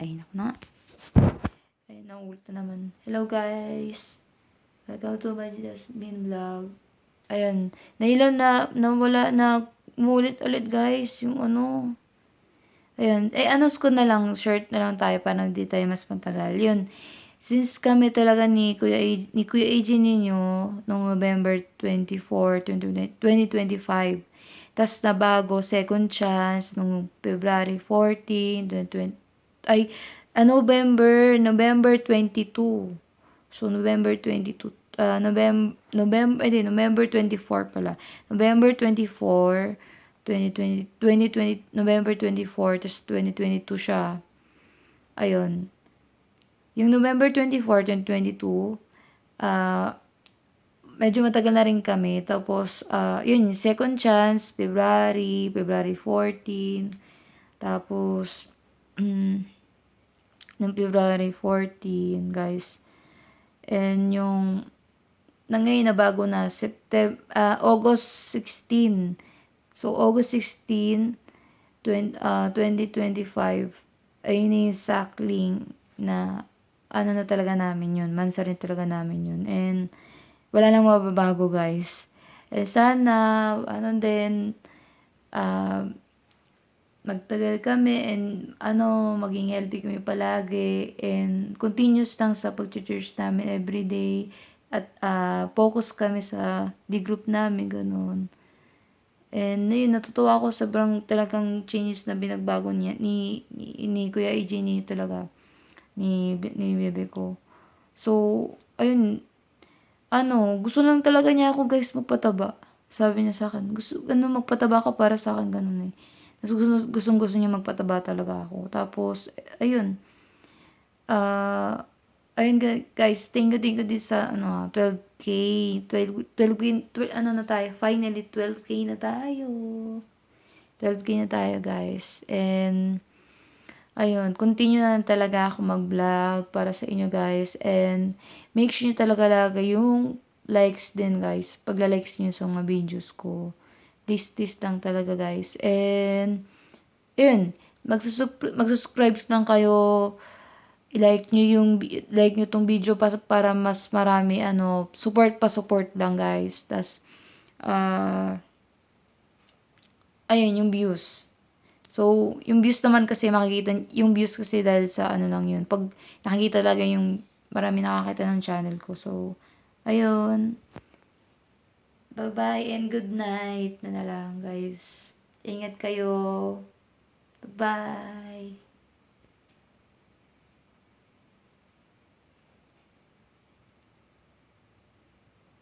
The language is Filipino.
Ay, naku na. Ay, naulit na naman. Hello guys! Welcome to my Jasmine vlog. Ayan. Nawala na, umulit ulit guys, yung ano. Ayan. Anos ko na lang, short na lang tayo para hindi tayo mas matagal. Yun. Since kami talaga ni Kuya AJ ninyo, noong November 24, 2025. Tas nabago, second chance, noong February 14, 2020, ay, November 22. So, November 22, November 24 pala. November 24, 2020, November 24, tas 2022 siya. Ayun. Yung November 24, 2022, medyo matagal na rin kami. Tapos, yun, yung second chance, February 14. Tapos, ng February 14, guys. And yung, na ngayon na bago na, August 16. So, August 16, 2025, ayun na yung sakling na, ano na talaga namin yun. Mansa rin talaga namin yun. And, wala nang mababago, guys. Sana, magtagal kami and maging healthy kami palagi and continuous lang sa pag-church namin everyday at focus kami sa group namin, ganun. And yun, natutuwa ako sobrang talagang changes na binagbago niya ni Kuya AJ niyo talaga ni bebe ko. So, ayun, gusto lang talaga niya ako guys magpataba. Sabi niya sa akin, magpataba ka para sa akin, ganun eh. Gusto niya magpataba talaga ako. Tapos, ayun. Ayun guys, thank you din sa 12K. 12K, na tayo. Finally, 12K na tayo. 12K na tayo guys. And, ayun, continue na lang talaga ako mag-vlog para sa inyo guys. And, make sure nyo talaga lagi yung likes din guys. Pagla-likes nyo sa mga videos ko. This lang talaga guys. And, yun, magsusubscribe lang kayo. I-like nyo tong video para mas marami, support lang guys. Tas, ayun, yung views. So, yung views naman kasi yung views kasi dahil sa lang yun. Pag nakikita talaga yung marami nakakita ng channel ko. So, ayun. Bye-bye and good night na lang guys. Ingat kayo. Bye.